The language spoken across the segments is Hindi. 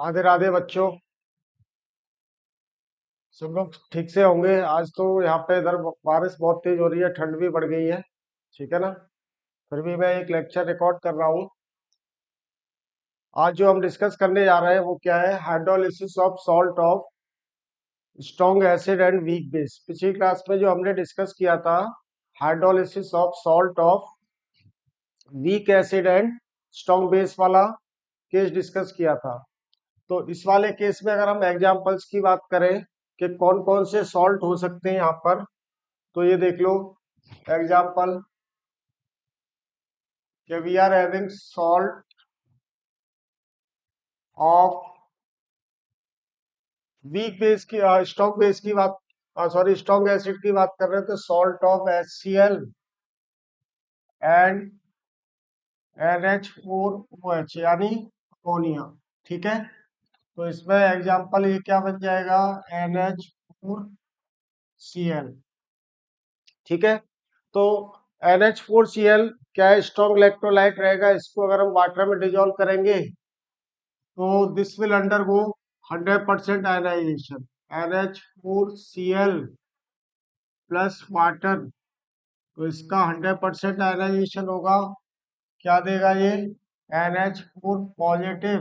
राधे राधे बच्चों। सब लोग ठीक से होंगे। आज तो यहाँ पे इधर बारिश बहुत तेज हो रही है, ठंड भी बढ़ गई है। ठीक है ना। फिर भी मैं एक लेक्चर रिकॉर्ड कर रहा हूँ। आज जो हम डिस्कस करने जा रहे हैं वो क्या है? Hydrolysis of salt of strong acid and weak base. पिछली क्लास में जो हमने डिस्कस किया था, hydrolysis of salt of weak acid and strong base वाला केस डिस्कस किया था। तो इस वाले केस में अगर हम एग्जांपल्स की बात करें कि कौन कौन से सॉल्ट हो सकते हैं यहाँ पर, तो ये देख लो एग्जाम्पल कि we are having salt of weak base की, स्ट्रॉन्ग बेस की बात, सॉरी स्ट्रॉन्ग एसिड की बात कर रहे हैं, तो salt of HCl and NH4OH यानी अमोनिया। ठीक है। तो इसमें एग्जाम्पल ये क्या बन जाएगा? NH4Cl। ठीक है। तो NH4Cl क्या है? स्ट्रॉन्ग इलेक्ट्रोलाइट रहेगा। इसको अगर हम वाटर में डिजोल्व करेंगे तो this will undergo 100% ionisation. NH4Cl plus water, तो इसका 100% आयनाइजेशन होगा। क्या देगा ये? NH4 positive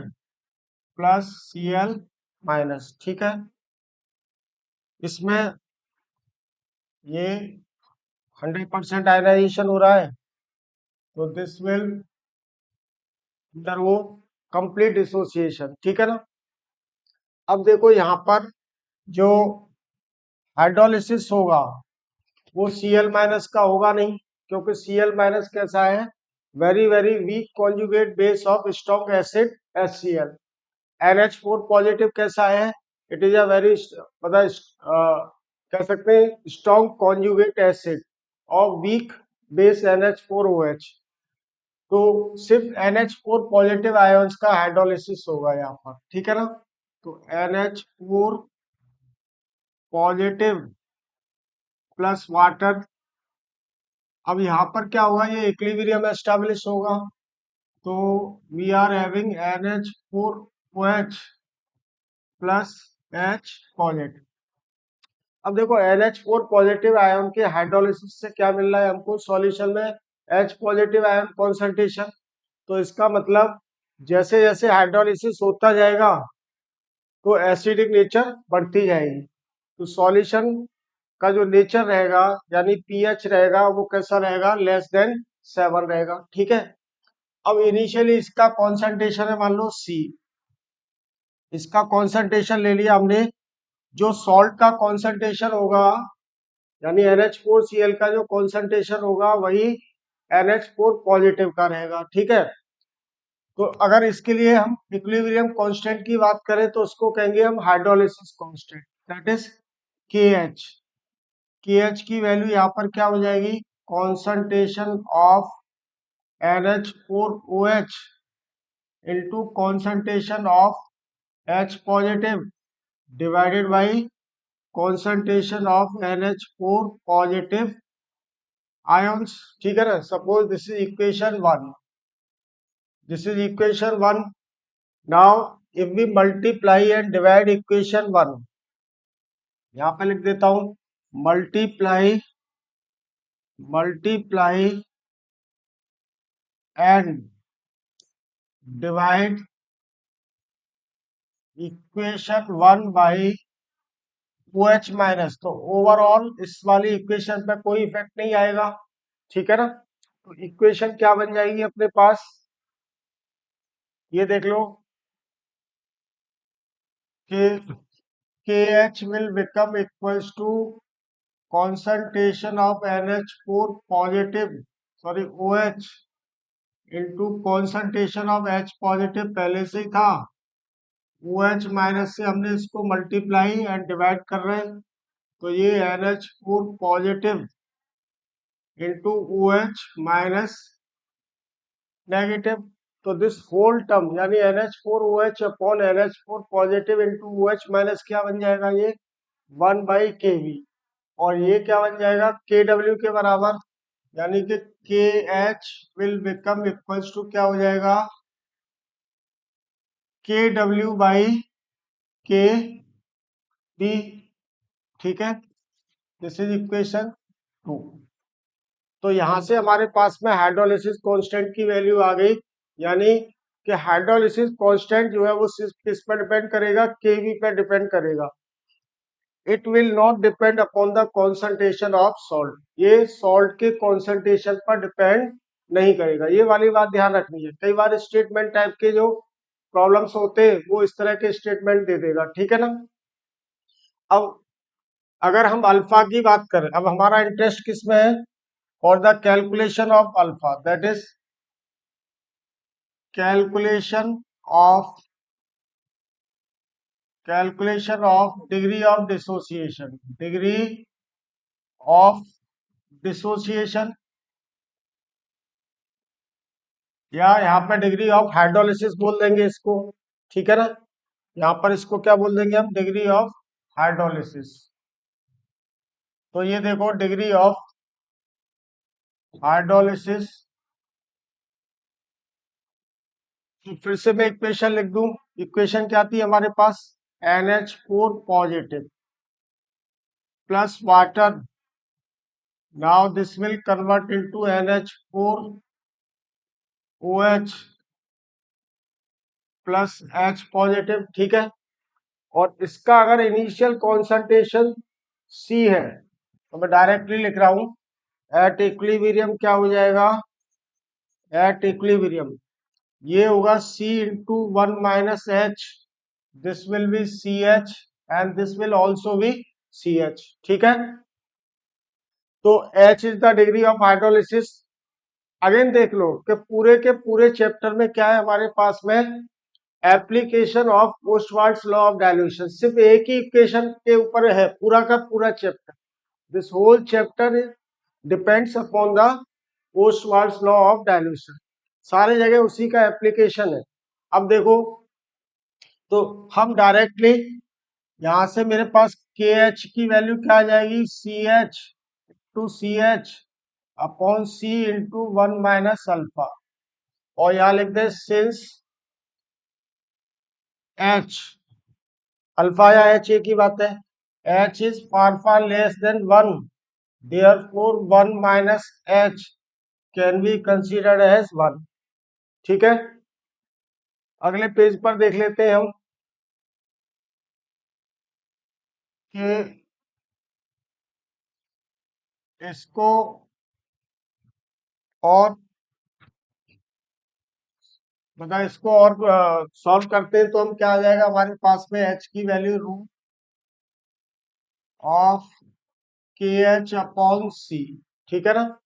plus Cl minus. ठीक है। इसमें ये 100% आयनाइजेशन हो रहा है, तो this will undergo complete dissociation. ठीक है ना। अब देखो यहाँ पर जो हाइड्रोलिसिस होगा वो Cl माइनस का होगा नहीं, क्योंकि Cl माइनस कैसा है? Very very weak conjugate base of strong acid HCl। NH4 positive कैसा है? इट इज अ वेरी, मतलब कह सकते हैं strong conjugate acid of weak base NH4OH। तो सिर्फ NH4 पॉजिटिव आयोन्स का हाइड्रोलिसिस होगा यहाँ पर। ठीक है ना। तो NH4 पॉजिटिव प्लस वाटर। अब यहाँ पर क्या होगा? ये इक्विलिब्रियम एस्टेब्लिश होगा। तो we are having NH4OH plus H positive. अब देखो NH4 पॉजिटिव आयन के हाइड्रोलिसिस से क्या मिल रहा है हमको सॉल्यूशन में? H positive ion concentration. तो इसका मतलब जैसे जैसे हाइड्रोलिसिस होता जाएगा तो एसिडिक नेचर बढ़ती जाएगी। तो सॉल्यूशन का जो नेचर रहेगा यानी पीएच रहेगा वो कैसा रहेगा? लेस देन 7 रहेगा। ठीक है। अब इनिशियली इसका कॉन्सेंट्रेशन है मान लो C। इसका कॉन्सेंट्रेशन ले लिया हमने। जो सॉल्ट का कॉन्सेंट्रेशन होगा यानी NH4Cl का जो कॉन्सेंट्रेशन होगा वही NH4 पॉजिटिव का रहेगा। ठीक है। तो अगर इसके लिए हम इक्विलिब्रियम कांस्टेंट की बात करें तो उसको कहेंगे हम hydrolysis constant, that is KH। KH की वैल्यू यहाँ पर क्या हो जाएगी? Concentration of NH4OH into concentration of H positive divided by concentration of NH4 positive ions। ठीक है ना। Suppose this is equation 1, this is equation 1। Now if we multiply and divide equation 1, यहाँ पे लिख देता हूं multiply multiply and divide equation 1 by OH minus. तो ओवरऑल इस वाली इक्वेशन पे कोई इफेक्ट नहीं आएगा। ठीक है ना। तो इक्वेशन क्या बन जाएगी अपने पास? ये देख लो कि KH will become equals to concentration of NH4 positive, sorry OH into concentration of H positive पहले से ही था। OH माइनस से हमने इसको मल्टीप्लाई एंड डिवाइड कर रहे हैं, तो ये NH4 positive into OH minus negative. तो दिस होल टर्म यानी NH4OH upon NH4 positive into OH minus क्या बन जाएगा? ये 1/KV। और ये क्या बन जाएगा? KW के बराबर। यानी कि KH will become equals to क्या हो जाएगा? के डब्ल्यू बाई के बी, ठीक है, दिस इज इक्वेशन 2। तो यहां से हमारे पास में हाइड्रोलिसिस कांस्टेंट की वैल्यू आ गई, यानी कि हाइड्रोलिसिस कांस्टेंट जो है वो सिर्फ किस पर डिपेंड करेगा, केवी पर डिपेंड करेगा। It will not depend upon the concentration of salt, ये सॉल्ट के कॉन्सेंट्रेशन पर डिपेंड नहीं करेगा। ये वाली बात ध्यान रखनी है, कई बार स्टेटमेंट टाइप के जो प्रॉब्लम्स होते हैं वो इस तरह के स्टेटमेंट दे देगा, ठीक है ना। अब अगर हम अल्फा की बात करें, अब हमारा इंटरेस्ट किस में है, और the calculation of alpha, that is calculation of degree of dissociation, degree of dissociation, या यहाँ पे डिग्री ऑफ हाइड्रोलिसिस बोल देंगे इसको, ठीक है ना। यहाँ पर इसको क्या बोल देंगे हम, डिग्री ऑफ हाइड्रोलिसिस। तो ये देखो डिग्री ऑफ हाइड्रोलिसिस, तो फिर से मैं इक्वेशन लिख दूं। इक्वेशन क्या थी हमारे पास, NH4 positive plus water, now this will convert into NH4OH plus H positive, ठीक है। और इसका अगर इनिशियल कॉन्सेंट्रेशन C है तो मैं डायरेक्टली लिख रहा हूं, एट इक्विलिब्रियम क्या हो जाएगा, एट इक्विलिब्रियम ये होगा C into 1 - H, this will be CH and this will also be CH, ठीक है। तो H is the degree of hydrolysis. Again देख लो कि पूरे के पूरे चैप्टर में क्या है हमारे पास में, application of Ostwald's law of dilution, सिर्फ एक ही इक्वेशन के ऊपर है पूरा का पूरा chapter. This whole chapter depends upon the Ostwald's law of dilution, सारे जगह उसी का एप्लीकेशन है। अब देखो, तो हम डायरेक्टली यहां से मेरे पास के एच की वैल्यू क्या आ जाएगी, CH upon C into 1 - alpha, और यहां लिख दे सिंस H, अल्फा या H एक ही बात है, H is far far less than 1, therefore 1 - H can be considered as 1, ठीक है। अगले पेज पर देख लेते हैं हम कि इसको और मतलब इसको और सॉल्व करते हैं तो हम क्या आ जाएगा हमारे पास में, H की value root of KH upon C, ठीक है ना।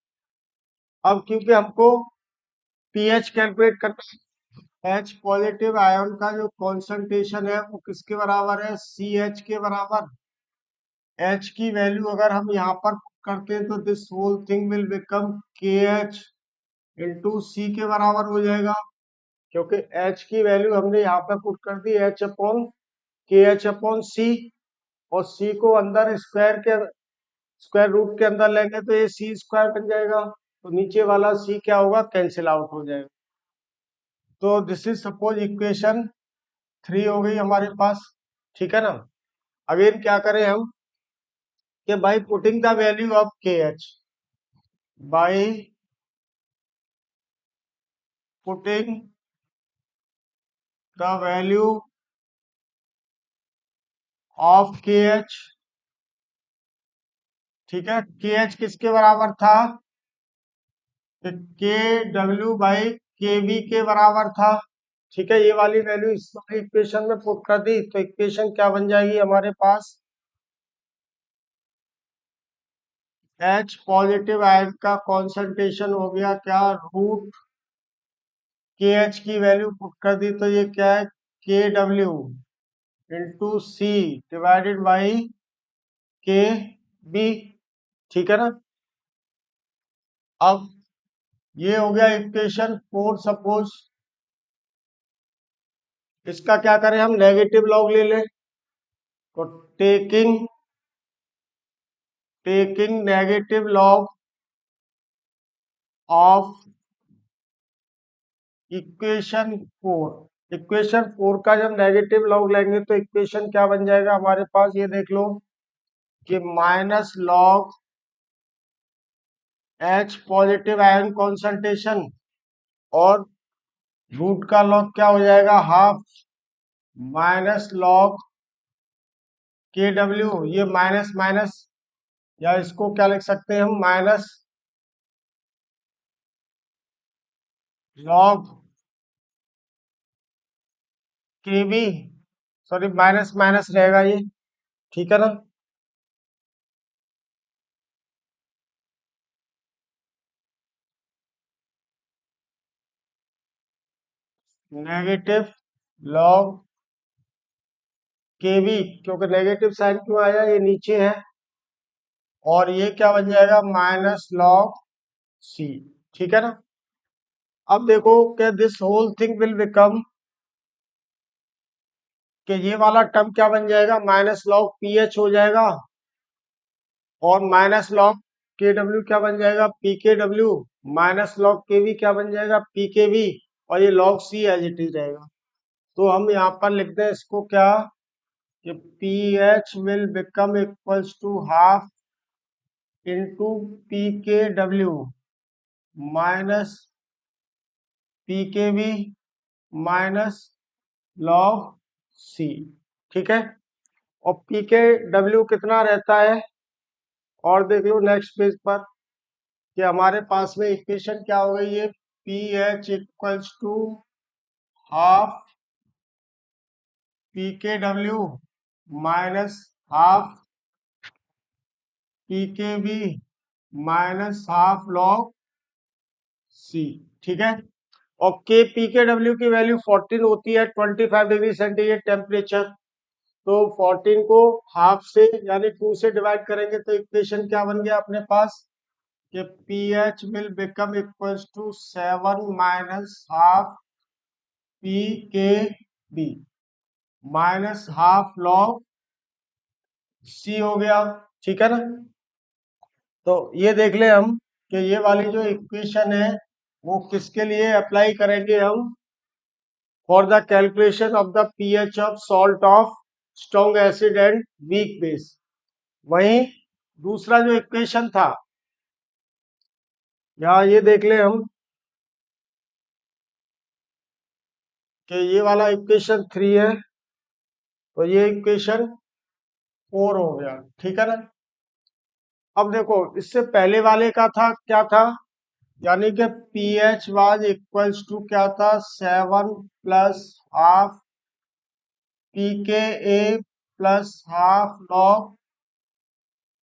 अब क्योंकि हमको पीएच कैलकुलेट करना है, H पॉजिटिव आयन का जो कॉन्सेंट्रेशन है वो किसके बराबर है, CH के बराबर। H की वैल्यू अगर हम यहाँ पर करते हैं तो this whole thing will become KH into C के बराबर हो जाएगा, क्योंकि H की वैल्यू हमने यहाँ पर पुट कर दी H upon KH upon C, और C को अंदर स्क्वायर रूट के अंदर लेंगे तो ये C स्क्वायर बन जाएगा, तो नीचे वाला C क्या होगा, कैंसिल आउट हो जाएगा। तो दिस इज सपोज इक्वेशन 3 हो गई हमारे पास, ठीक है ना। अगेन क्या करें हम, कि by putting the value of KH, by putting the value of KH, ठीक है। KH किसके बराबर था, के डब्ल्यू बाई के बी के बराबर था, ठीक है। ये वाली वैल्यू इस वाली इक्वेशन में पुट कर दी तो इक्वेशन क्या बन जाएगी हमारे पास, H पॉजिटिव आयन का कॉन्सेंट्रेशन हो गया क्या, रूट KH की वैल्यू पुट कर दी तो ये क्या है, KW into C divided by KB, ठीक है ना। अब ये हो गया इक्वेशन 4। सपोज इसका क्या करें हम, नेगेटिव लॉग ले लें, तो taking negative log of equation 4, equation 4 का जब नेगेटिव लॉग लेंगे तो इक्वेशन क्या बन जाएगा हमारे पास, ये देख लो कि minus log H positive ion concentration और रूट का लॉग क्या हो जाएगा हाफ माइनस लॉग के डब्ल्यू, ये माइनस माइनस, या इसको क्या लिख सकते हैं हम, माइनस लॉग के बी, सॉरी माइनस माइनस रहेगा ये, ठीक है ना। नेगेटिव लॉग के बी, क्योंकि नेगेटिव साइन क्यों आया, ये नीचे है, और ये क्या बन जाएगा माइनस लॉग सी, ठीक है ना। अब देखो कि this whole thing will become, कि ये वाला टर्म क्या बन जाएगा माइनस लॉग पी एच हो जाएगा, और माइनस लॉग के डब्ल्यू क्या बन जाएगा P K W, minus log K V क्या बन जाएगा पी के वी, और ये log C as it is रहेगा। तो हम यहाँ पर लिखते हैं इसको क्या, कि P H will become equals to half into P K W minus P K V minus log C, ठीक है। और पी के डब्ल्यू कितना रहता है, और देख लो नेक्स्ट पेज पर कि हमारे पास में इक्वेशन क्या हो गई है, P H equals to half P K W minus half P K B minus half log C, ठीक है। और के पी के डब्ल्यू की वैल्यू 14 होती है 25 डिग्री सेंटीग्रेड टेम्परेचर, तो 14 को हाफ से यानी 2 से डिवाइड करेंगे तो इक्वेशन क्या बन गया अपने पास, कि P H will become equals to 7 minus half P K B minus half log C हो गया, ठीक है ना। तो ये देख ले हम कि ये वाली जो इक्वेशन है वो किसके लिए अप्लाई करेंगे हम, for the calculation of the pH of salt of strong acid and weak base. वहीं दूसरा जो इक्वेशन था, यहाँ ये देख ले हम कि ये वाला इक्वेशन 3 है, तो ये इक्वेशन 4 हो गया, ठीक है ना। अब देखो इससे पहले वाले का था क्या था, यानी कि P H was equals to क्या था 7 plus half P K A plus half log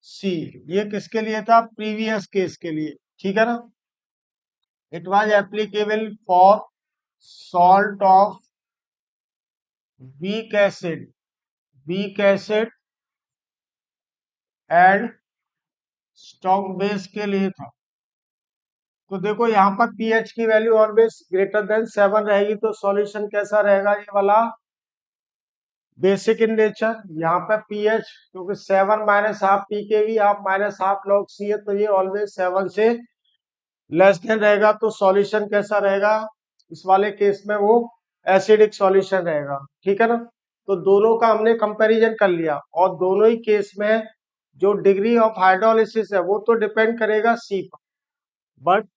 C, ये किसके लिए था प्रीवियस केस के लिए, ठीक है ना। It was applicable for salt of weak acid, weak acid and strong base के लिए था। तो देखो यहाँ पर पीएच की वैल्यू ऑलवेज ग्रेटर देन 7 रहेगी, तो सॉल्यूशन कैसा रहेगा ये वाला बेसिक इन नेचर। यहाँ पे पीएच क्योंकि 7 minus half P K we half minus half log सी है, तो ये ऑलवेज 7 से लेस देन रहेगा, तो सॉल्यूशन कैसा रहेगा इस वाले केस में, वो एसिडिक सॉल्यूशन रहेगा, ठीक है ना। तो दोनों का हमने कंपैरिजन कर लिया, और दोनों ही केस में जो डिग्री ऑफ हाइड्रोलिसिस है वो तो डिपेंड करेगा सी पर, बट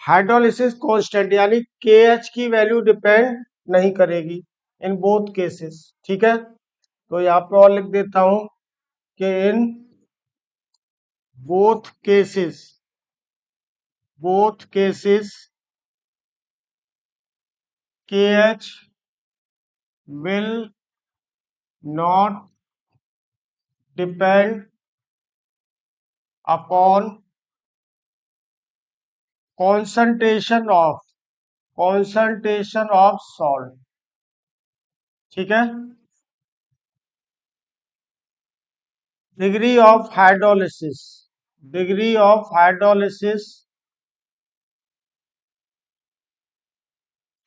हाइड्रोलिसिस कांस्टेंट यानी के एच की वैल्यू डिपेंड नहीं करेगी इन बोथ केसेस, ठीक है। तो यहाँ पे और लिख देता हूं कि in both cases, both cases K H will not depend upon concentration of salt, ठीक है। Degree of hydrolysis, degree of hydrolysis,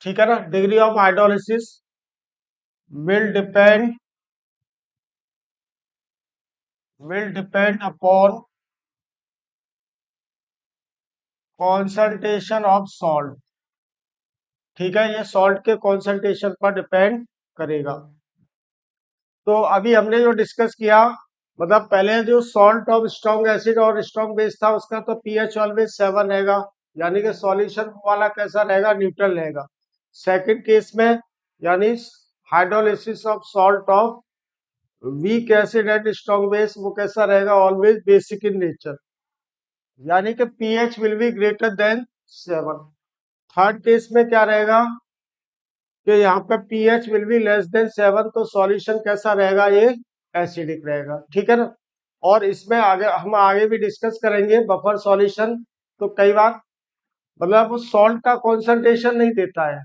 ठीक है ना, degree of hydrolysis will depend will depend upon concentration of salt, ठीक है, ये सॉल्ट के कॉन्सेंट्रेशन पर डिपेंड करेगा। तो अभी हमने जो डिस्कस किया, मतलब पहले जो सॉल्ट ऑफ स्ट्रॉन्ग एसिड और स्ट्रॉन्ग बेस था उसका तो पीएच ऑलवेज 7 रहेगा, यानी कि सॉल्यूशन वाला कैसा रहेगा, न्यूट्रल रहेगा। सेकंड केस में यानी hydrolysis of salt of weak acid and strong base, वो कैसा रहेगा, ऑलवेज बेसिक इन नेचर, यानी कि pH will be greater than 7। Third case में क्या रहेगा कि यहाँ पे pH will be less than 7, तो सॉल्यूशन कैसा रहेगा, ये एसिडिक रहेगा, ठीक है ना। और इसमें आगे हम आगे भी डिस्कस करेंगे बफर सॉल्यूशन। तो कई बार मतलब वो सॉल्ट का कॉन्सेंट्रेशन नहीं देता है,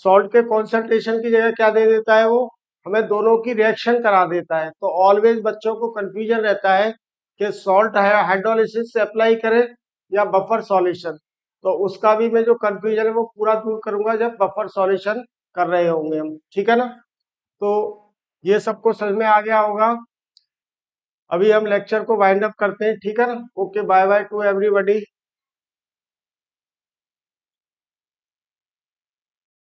सॉल्ट के कॉन्सेंट्रेशन की जगह क्या दे देता है, वो हमें दोनों की रिएक्शन करा देता है। तो ऑलवेज बच्चों को कंफ्यूजन रहता है कि सॉल्ट हाइड्रोलिसिस से अप्लाई करें या बफर सॉल्यूशन। तो उसका भी मैं जो कंफ्यूजन है वो पूरा दूर करूंगा जब बफर सॉल्यूशन कर रहे होंगे हम, ठीक है ना। तो ये सबको समझ में आ गया होगा। अभी हम लेक्चर को वाइंड अप करते हैं, ठीक है ना। Okay, bye bye to everybody.